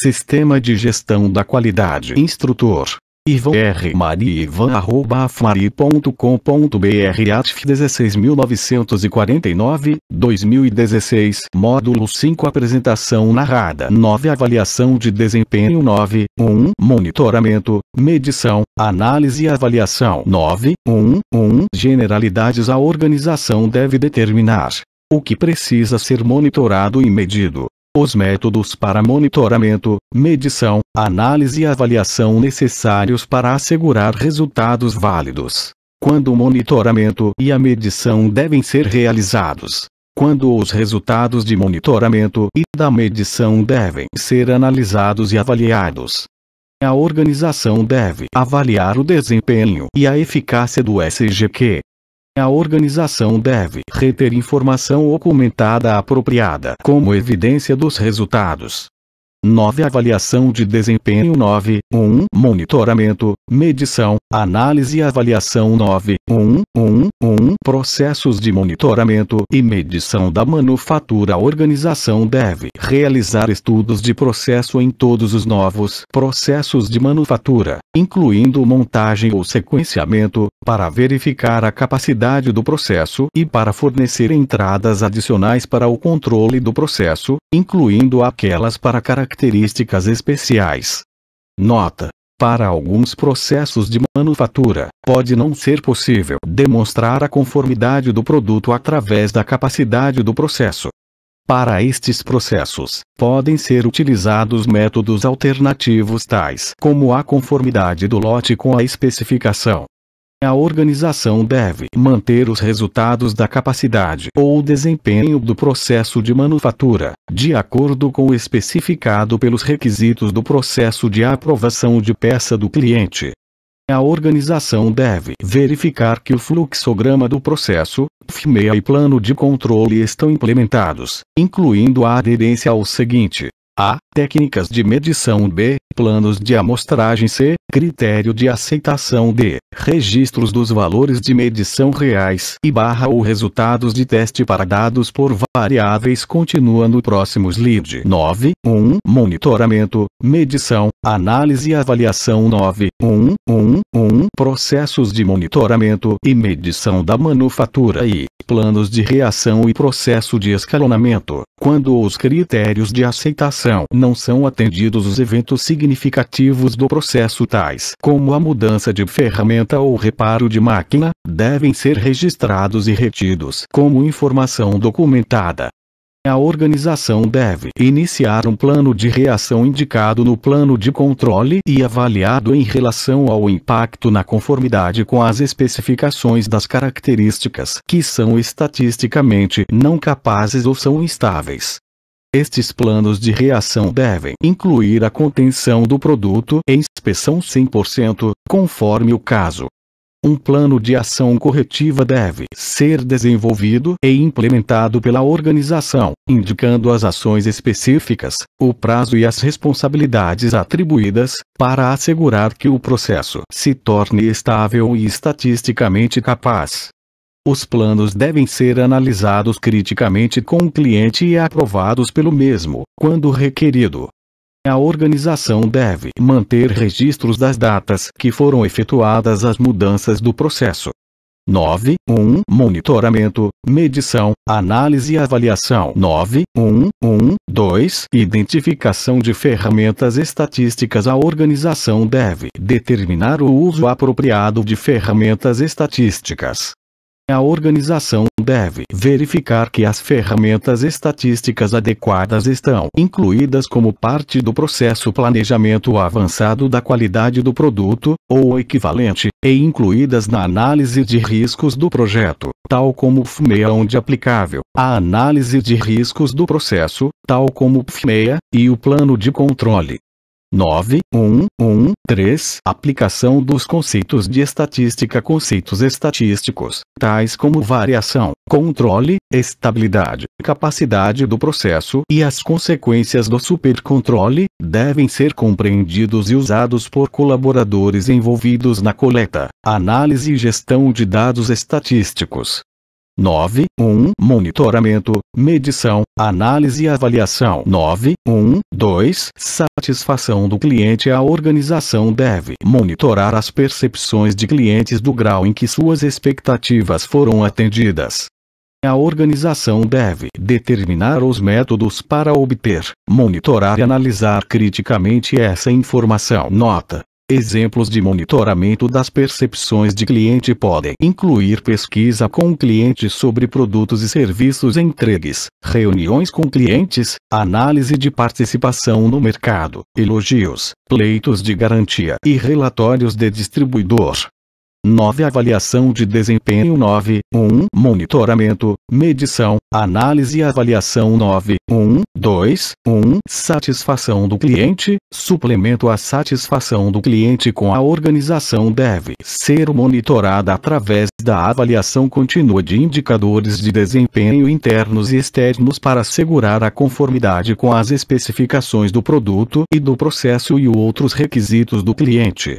Sistema de Gestão da Qualidade. Instrutor: Ivan R. Mari@afmari.com.br. ATF 16949, 2016. Módulo 5. Apresentação narrada. 9. Avaliação de desempenho. 9.1. Monitoramento, medição, análise e avaliação. 9.1.1. Generalidades. A organização deve determinar o que precisa ser monitorado e medido, os métodos para monitoramento, medição, análise e avaliação necessários para assegurar resultados válidos, quando o monitoramento e a medição devem ser realizados, quando os resultados de monitoramento e da medição devem ser analisados e avaliados. A organização deve avaliar o desempenho e a eficácia do SGQ. A organização deve reter informação documentada apropriada como evidência dos resultados. 9. Avaliação de desempenho. 9.1. Monitoramento, medição, análise e avaliação. 9.1.1.1. Processos de monitoramento e medição da manufatura. A organização deve realizar estudos de processo em todos os novos processos de manufatura, incluindo montagem ou sequenciamento, para verificar a capacidade do processo e para fornecer entradas adicionais para o controle do processo, incluindo aquelas para características especiais. Nota: para alguns processos de manufatura, pode não ser possível demonstrar a conformidade do produto através da capacidade do processo. Para estes processos, podem ser utilizados métodos alternativos tais como a conformidade do lote com a especificação. A organização deve manter os resultados da capacidade ou desempenho do processo de manufatura, de acordo com o especificado pelos requisitos do processo de aprovação de peça do cliente. A organização deve verificar que o fluxograma do processo, FMEA e plano de controle estão implementados, incluindo a aderência ao seguinte: a. Técnicas de medição. B. Planos de amostragem. C. Critério de aceitação. D. Registros dos valores de medição reais e ou resultados de teste para dados por variáveis. Continua no próximo slide. 9.1. Monitoramento, medição, análise e avaliação. 9.1.1.1. Processos de monitoramento e medição da manufatura e planos de reação e processo de escalonamento. Quando os critérios de aceitação não são atendidos, os eventos significativos do processo, tais como a mudança de ferramenta ou reparo de máquina, devem ser registrados e retidos como informação documentada. A organização deve iniciar um plano de reação indicado no plano de controle e avaliado em relação ao impacto na conformidade com as especificações das características que são estatisticamente não capazes ou são instáveis. Estes planos de reação devem incluir a contenção do produto e inspeção 100%, conforme o caso. Um plano de ação corretiva deve ser desenvolvido e implementado pela organização, indicando as ações específicas, o prazo e as responsabilidades atribuídas, para assegurar que o processo se torne estável e estatisticamente capaz. Os planos devem ser analisados criticamente com o cliente e aprovados pelo mesmo, quando requerido. A organização deve manter registros das datas que foram efetuadas as mudanças do processo. 9.1. Monitoramento, medição, análise e avaliação. 9.1.1.2. Identificação de ferramentas estatísticas. A organização deve determinar o uso apropriado de ferramentas estatísticas. A organização deve verificar que as ferramentas estatísticas adequadas estão incluídas como parte do processo planejamento avançado da qualidade do produto, ou equivalente, e incluídas na análise de riscos do projeto, tal como o FMEA onde aplicável, a análise de riscos do processo, tal como o FMEA, e o plano de controle. 9.1.1.3. Aplicação dos conceitos de estatística. Conceitos estatísticos, tais como variação, controle, estabilidade, capacidade do processo e as consequências do supercontrole, devem ser compreendidos e usados por colaboradores envolvidos na coleta, análise e gestão de dados estatísticos. 9.1 Monitoramento, medição, análise e avaliação. 9.1.2 Satisfação do cliente. A organização deve monitorar as percepções de clientes do grau em que suas expectativas foram atendidas. A organização deve determinar os métodos para obter, monitorar e analisar criticamente essa informação. Nota: exemplos de monitoramento das percepções de cliente podem incluir pesquisa com o cliente sobre produtos e serviços entregues, reuniões com clientes, análise de participação no mercado, elogios, pleitos de garantia e relatórios de distribuidor. 9. Avaliação de desempenho. 9.1 Monitoramento, medição, análise e avaliação. 9.1.2.1 Satisfação do cliente. Suplemento. A satisfação do cliente com a organização deve ser monitorada através da avaliação contínua de indicadores de desempenho internos e externos para assegurar a conformidade com as especificações do produto e do processo e outros requisitos do cliente.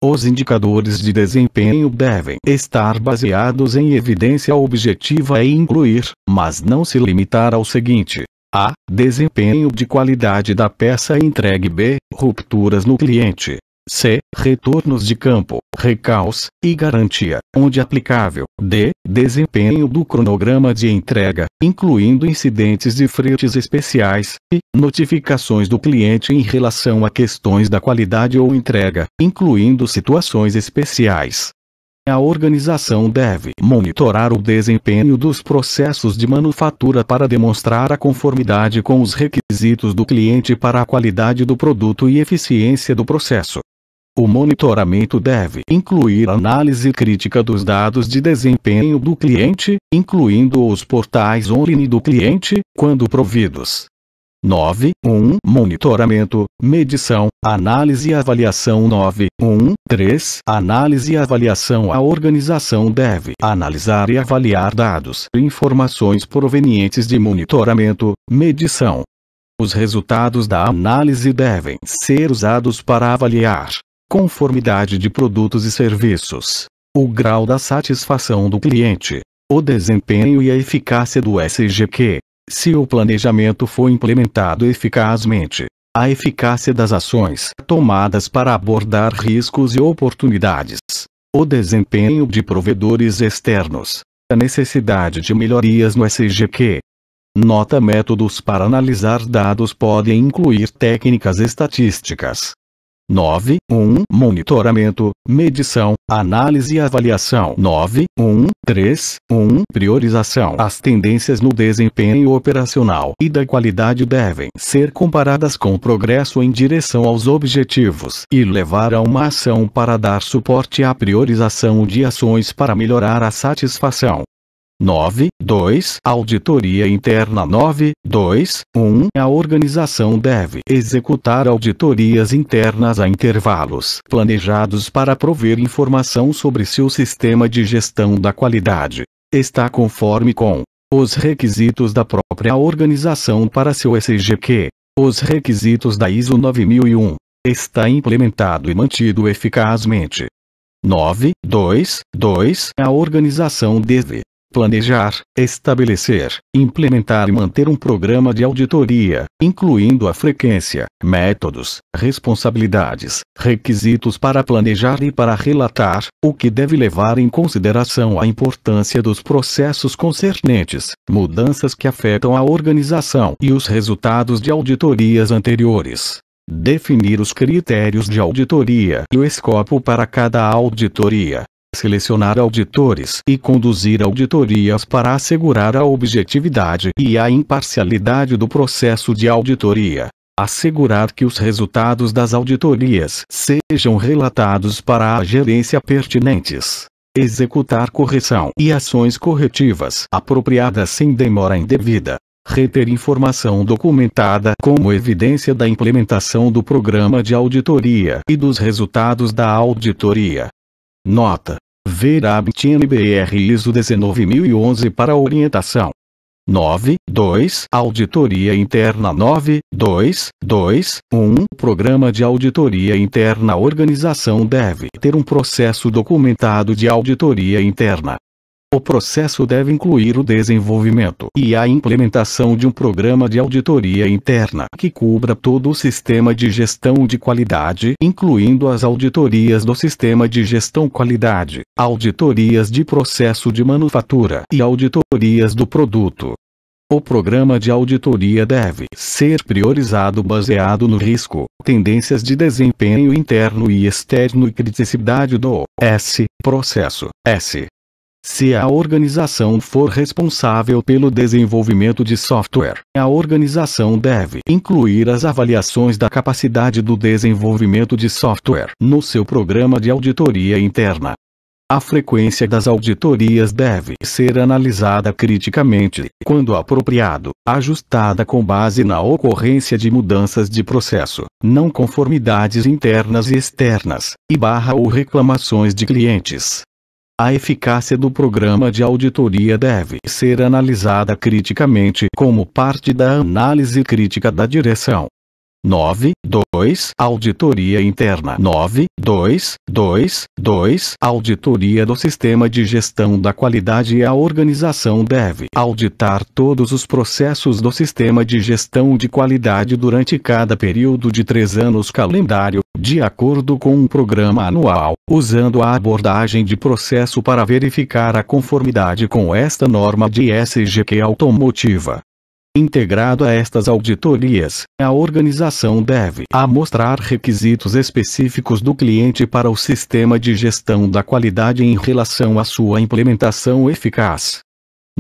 Os indicadores de desempenho devem estar baseados em evidência objetiva e incluir, mas não se limitar ao seguinte: a. Desempenho de qualidade da peça entregue. B. Rupturas no cliente. C. Retornos de campo, recalls e garantia, onde aplicável. D. Desempenho do cronograma de entrega, incluindo incidentes e fretes especiais, e notificações do cliente em relação a questões da qualidade ou entrega, incluindo situações especiais. A organização deve monitorar o desempenho dos processos de manufatura para demonstrar a conformidade com os requisitos do cliente para a qualidade do produto e eficiência do processo. O monitoramento deve incluir análise crítica dos dados de desempenho do cliente, incluindo os portais online do cliente, quando providos. 9.1 Monitoramento, medição, análise e avaliação. 9.1.3 Análise e avaliação. A organização deve analisar e avaliar dados e informações provenientes de monitoramento, medição. Os resultados da análise devem ser usados para avaliar conformidade de produtos e serviços, o grau da satisfação do cliente, o desempenho e a eficácia do SGQ. Se o planejamento for implementado eficazmente, a eficácia das ações tomadas para abordar riscos e oportunidades, o desempenho de provedores externos, a necessidade de melhorias no SGQ. Nota: métodos para analisar dados podem incluir técnicas estatísticas. 9.1 Monitoramento, medição, análise e avaliação. 9.1.3.1 Priorização. As tendências no desempenho operacional e da qualidade devem ser comparadas com o progresso em direção aos objetivos e levar a uma ação para dar suporte à priorização de ações para melhorar a satisfação. 9.2 Auditoria interna. 9.2.1 A organização deve executar auditorias internas a intervalos planejados para prover informação sobre se o sistema de gestão da qualidade está conforme com os requisitos da própria organização para seu SGQ, os requisitos da ISO 9001, está implementado e mantido eficazmente. 9.2.2 A organização deve planejar, estabelecer, implementar e manter um programa de auditoria, incluindo a frequência, métodos, responsabilidades, requisitos para planejar e para relatar, o que deve levar em consideração a importância dos processos concernentes, mudanças que afetam a organização e os resultados de auditorias anteriores. Definir os critérios de auditoria e o escopo para cada auditoria. Selecionar auditores e conduzir auditorias para assegurar a objetividade e a imparcialidade do processo de auditoria. Assegurar que os resultados das auditorias sejam relatados para a gerência pertinentes. Executar correção e ações corretivas apropriadas sem demora indevida. Reter informação documentada como evidência da implementação do programa de auditoria e dos resultados da auditoria. Nota: ver ABIT NBR ISO 19011 para orientação. 9.2 Auditoria interna. 9.2.2.1 Programa de auditoria interna. A organização deve ter um processo documentado de auditoria interna. O processo deve incluir o desenvolvimento e a implementação de um programa de auditoria interna que cubra todo o sistema de gestão de qualidade, incluindo as auditorias do sistema de gestão qualidade, auditorias de processo de manufatura e auditorias do produto. O programa de auditoria deve ser priorizado baseado no risco, tendências de desempenho interno e externo e criticidade do processo. Se a organização for responsável pelo desenvolvimento de software, a organização deve incluir as avaliações da capacidade do desenvolvimento de software no seu programa de auditoria interna. A frequência das auditorias deve ser analisada criticamente, quando apropriado, ajustada com base na ocorrência de mudanças de processo, não conformidades internas e externas, ou reclamações de clientes. A eficácia do programa de auditoria deve ser analisada criticamente como parte da análise crítica da direção. 9.2 Auditoria interna. 9.2.2 Auditoria do sistema de gestão da qualidade. A organização deve auditar todos os processos do sistema de gestão de qualidade durante cada período de 3 anos calendário, de acordo com um programa anual, usando a abordagem de processo para verificar a conformidade com esta norma de SGQ automotiva. Integrado a estas auditorias, a organização deve amostrar requisitos específicos do cliente para o sistema de gestão da qualidade em relação à sua implementação eficaz.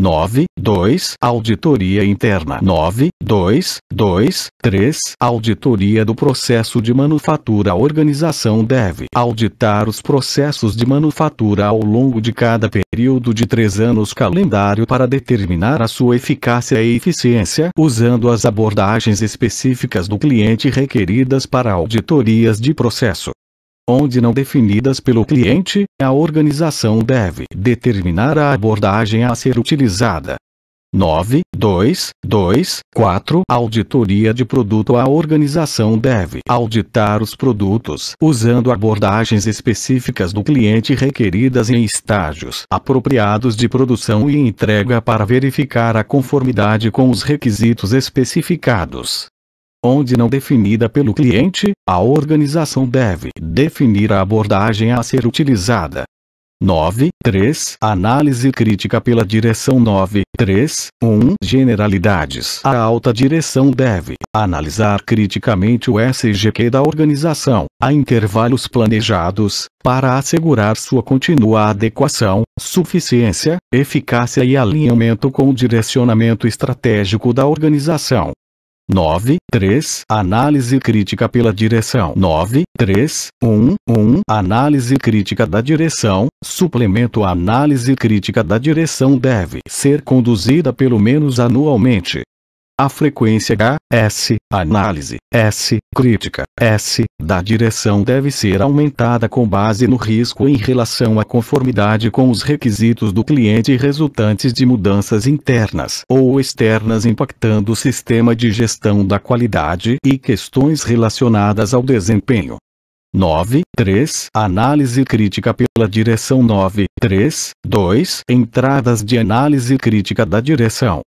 9.2 Auditoria interna. 9.2.2.3 Auditoria do processo de manufatura. A organização deve auditar os processos de manufatura ao longo de cada período de 3 anos calendário para determinar a sua eficácia e eficiência, usando as abordagens específicas do cliente requeridas para auditorias de processo. Onde não definidas pelo cliente, a organização deve determinar a abordagem a ser utilizada. 9.2.2.4 Auditoria de produto. A organização deve auditar os produtos usando abordagens específicas do cliente requeridas em estágios apropriados de produção e entrega para verificar a conformidade com os requisitos especificados. Onde não definida pelo cliente, a organização deve definir a abordagem a ser utilizada. 9.3 Análise crítica pela direção. 9.3.1 Generalidades. A alta direção deve analisar criticamente o SGQ da organização, a intervalos planejados, para assegurar sua contínua adequação, suficiência, eficácia e alinhamento com o direcionamento estratégico da organização. 9.3 Análise crítica pela direção. 9.3.1 Análise crítica da direção. Suplemento. A análise crítica da direção deve ser conduzida pelo menos anualmente. A frequência análise crítica da direção deve ser aumentada com base no risco em relação à conformidade com os requisitos do cliente resultantes de mudanças internas ou externas impactando o sistema de gestão da qualidade e questões relacionadas ao desempenho. 9.3 Análise crítica pela direção. 9.3.2 Entradas de análise crítica da direção.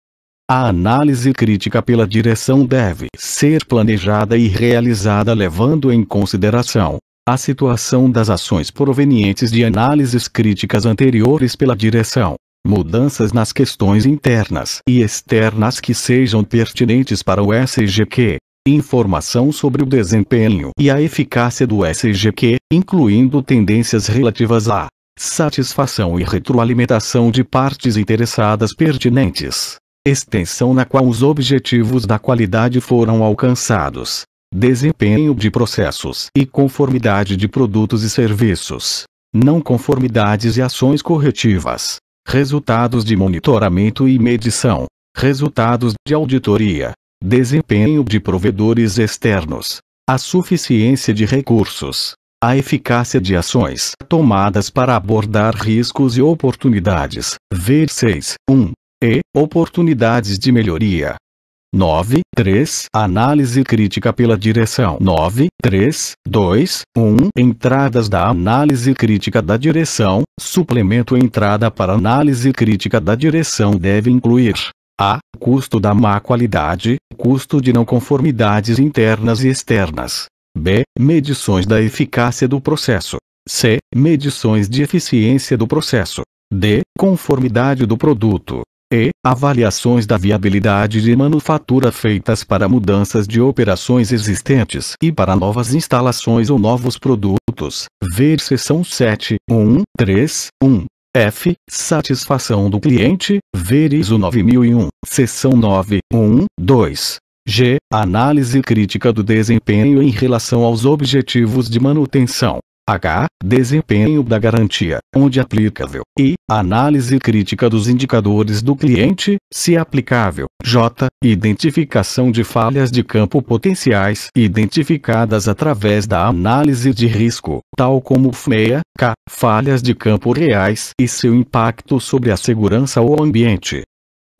A análise crítica pela direção deve ser planejada e realizada levando em consideração a situação das ações provenientes de análises críticas anteriores pela direção, mudanças nas questões internas e externas que sejam pertinentes para o SGQ, informação sobre o desempenho e a eficácia do SGQ, incluindo tendências relativas à satisfação e retroalimentação de partes interessadas pertinentes. Extensão na qual os objetivos da qualidade foram alcançados. Desempenho de processos e conformidade de produtos e serviços. Não conformidades e ações corretivas. Resultados de monitoramento e medição. Resultados de auditoria. Desempenho de provedores externos. A suficiência de recursos. A eficácia de ações tomadas para abordar riscos e oportunidades. Ver 6.1. Oportunidades de melhoria. 9.3 Análise crítica pela direção. 9.3.2.1 Entradas da análise crítica da direção. Suplemento. Entrada para análise crítica da direção deve incluir: a. Custo da má qualidade, custo de não conformidades internas e externas. B. Medições da eficácia do processo. C. Medições de eficiência do processo. D. Conformidade do produto. E. Avaliações da viabilidade de manufatura feitas para mudanças de operações existentes e para novas instalações ou novos produtos. Ver seção 7.1.3.1. F. Satisfação do cliente. Ver ISO 9001, seção 9.1.2. G. Análise crítica do desempenho em relação aos objetivos de manutenção. H. Desempenho da garantia, onde aplicável. I. Análise crítica dos indicadores do cliente, se aplicável. J. Identificação de falhas de campo potenciais identificadas através da análise de risco, tal como FMEA. K. Falhas de campo reais e seu impacto sobre a segurança ou ambiente.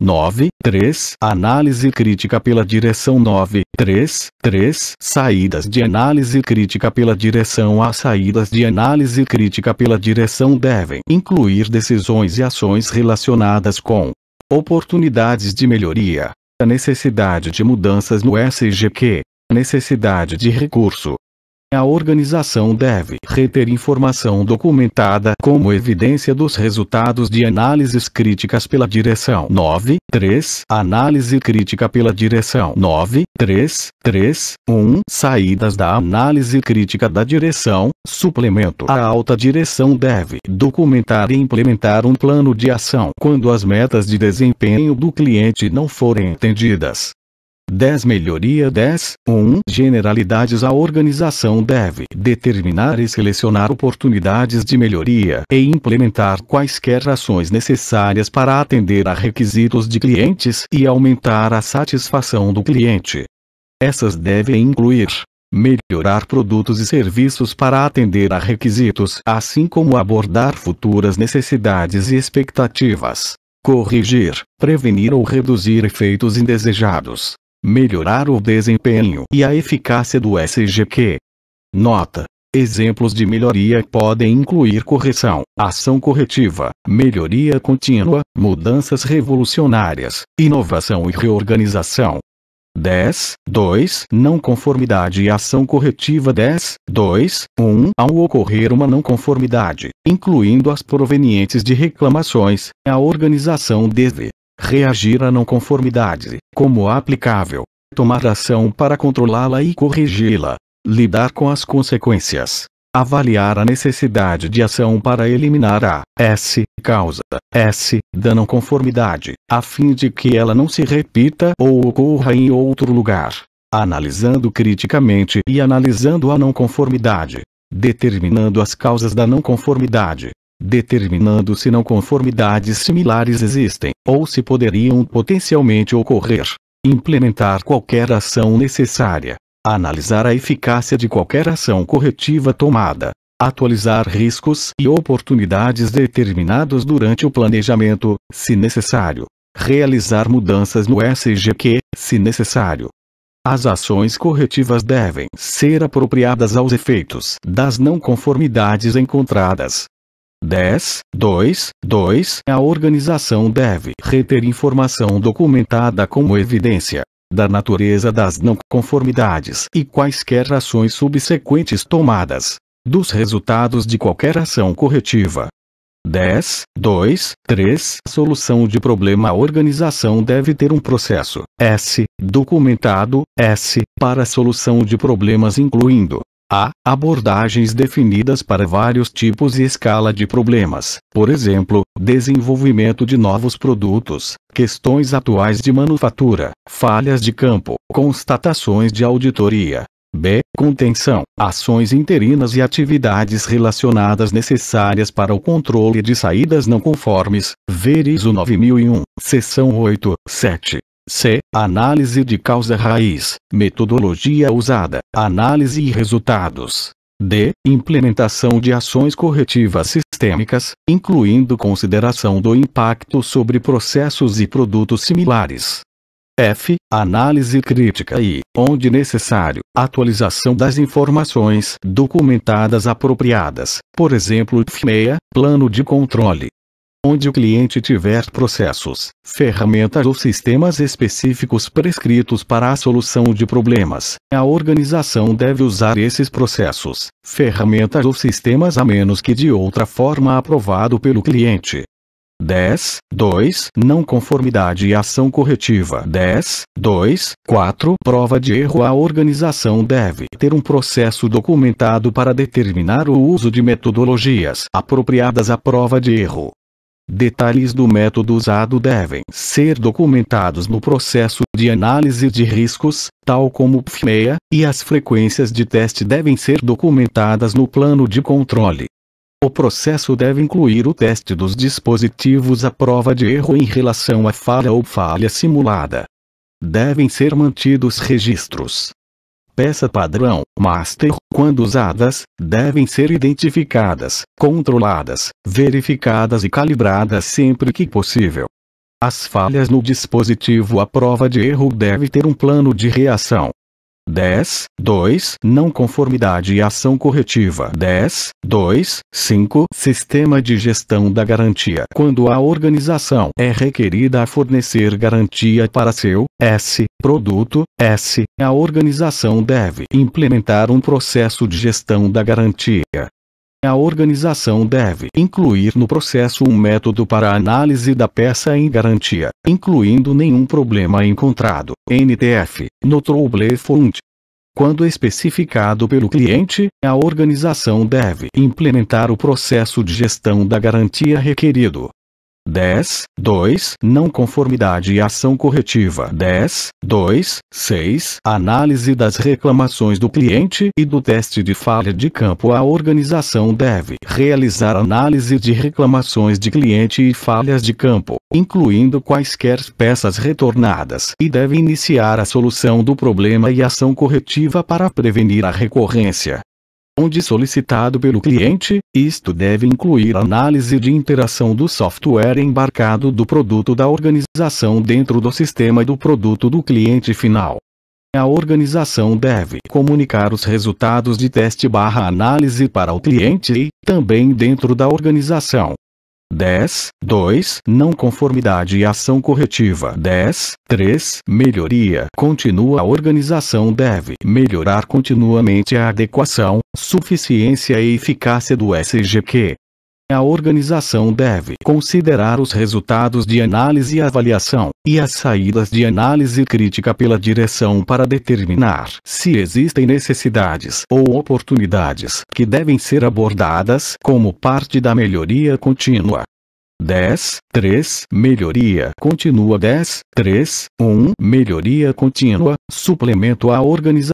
9.3 Análise crítica pela direção. 9.3.3 Saídas de análise crítica pela direção. As saídas de análise crítica pela direção devem incluir decisões e ações relacionadas com oportunidades de melhoria, a necessidade de mudanças no SGQ, necessidade de recurso. A organização deve reter informação documentada como evidência dos resultados de análises críticas pela direção. 9.3 Análise crítica pela direção. 9.3.3.1 Saídas da análise crítica da direção. Suplemento. A alta direção deve documentar e implementar um plano de ação quando as metas de desempenho do cliente não forem atendidas. 10 Melhoria. 10.1 Generalidades. A organização deve determinar e selecionar oportunidades de melhoria e implementar quaisquer ações necessárias para atender a requisitos de clientes e aumentar a satisfação do cliente. Essas devem incluir: melhorar produtos e serviços para atender a requisitos, assim como abordar futuras necessidades e expectativas. Corrigir, prevenir ou reduzir efeitos indesejados. Melhorar o desempenho e a eficácia do SGQ. Nota: exemplos de melhoria podem incluir correção, ação corretiva, melhoria contínua, mudanças revolucionárias, inovação e reorganização. 10.2 Não conformidade e ação corretiva. 10.2.1 Ao ocorrer uma não conformidade, incluindo as provenientes de reclamações, a organização deve reagir à não conformidade, como aplicável, tomar ação para controlá-la e corrigi-la, lidar com as consequências, avaliar a necessidade de ação para eliminar a causa da não conformidade, a fim de que ela não se repita ou ocorra em outro lugar, analisando criticamente e analisando a não conformidade, determinando as causas da não conformidade, determinando se não conformidades similares existem, ou se poderiam potencialmente ocorrer, implementar qualquer ação necessária, analisar a eficácia de qualquer ação corretiva tomada, atualizar riscos e oportunidades determinados durante o planejamento, se necessário, realizar mudanças no SGQ, se necessário. As ações corretivas devem ser apropriadas aos efeitos das não conformidades encontradas. 10.2.2 A organização deve reter informação documentada como evidência da natureza das não conformidades e quaisquer ações subsequentes tomadas, dos resultados de qualquer ação corretiva. 10.2.3 Solução de problema. A organização deve ter um processo documentado para a solução de problemas, incluindo a. Abordagens definidas para vários tipos e escala de problemas, por exemplo, desenvolvimento de novos produtos, questões atuais de manufatura, falhas de campo, constatações de auditoria. B. Contenção, ações interinas e atividades relacionadas necessárias para o controle de saídas não conformes, ver ISO 9001, seção 8.7. C. Análise de causa raiz, metodologia usada, análise e resultados. D. Implementação de ações corretivas sistêmicas, incluindo consideração do impacto sobre processos e produtos similares. F. Análise crítica e, onde necessário, atualização das informações documentadas apropriadas, por exemplo, FMEA, plano de controle. Onde o cliente tiver processos, ferramentas ou sistemas específicos prescritos para a solução de problemas, a organização deve usar esses processos, ferramentas ou sistemas a menos que de outra forma aprovado pelo cliente. 10.2 Não conformidade e ação corretiva. 10.2.4 Prova de erro. A organização deve ter um processo documentado para determinar o uso de metodologias apropriadas à prova de erro. Detalhes do método usado devem ser documentados no processo de análise de riscos, tal como o FMEA, e as frequências de teste devem ser documentadas no plano de controle. O processo deve incluir o teste dos dispositivos à prova de erro em relação à falha ou falha simulada. Devem ser mantidos registros. Peça padrão, master, quando usadas, devem ser identificadas, controladas, verificadas e calibradas sempre que possível. As falhas no dispositivo à prova de erro devem ter um plano de reação. 10.2 Não conformidade e ação corretiva. 10.2.5 Sistema de gestão da garantia. Quando a organização é requerida a fornecer garantia para seu produto, a organização deve implementar um processo de gestão da garantia. A organização deve incluir no processo um método para a análise da peça em garantia, incluindo nenhum problema encontrado, NTF, no Trouble Fund. Quando especificado pelo cliente, a organização deve implementar o processo de gestão da garantia requerido. 10.2 Não conformidade e ação corretiva. 10.2.6 Análise das reclamações do cliente e do teste de falha de campo. A organização deve realizar análise de reclamações de cliente e falhas de campo, incluindo quaisquer peças retornadas, e deve iniciar a solução do problema e ação corretiva para prevenir a recorrência. Onde solicitado pelo cliente, isto deve incluir análise de interação do software embarcado do produto da organização dentro do sistema do produto do cliente final. A organização deve comunicar os resultados de teste/análise para o cliente e, também dentro da organização. 10.2 Não conformidade e ação corretiva. 10.3 Melhoria contínua. A organização deve melhorar continuamente a adequação, suficiência e eficácia do SGQ. A organização deve considerar os resultados de análise e avaliação, e as saídas de análise crítica pela direção para determinar se existem necessidades ou oportunidades que devem ser abordadas como parte da melhoria contínua. 10.3 Melhoria contínua. 10.3.1 Melhoria contínua, suplemento. A organização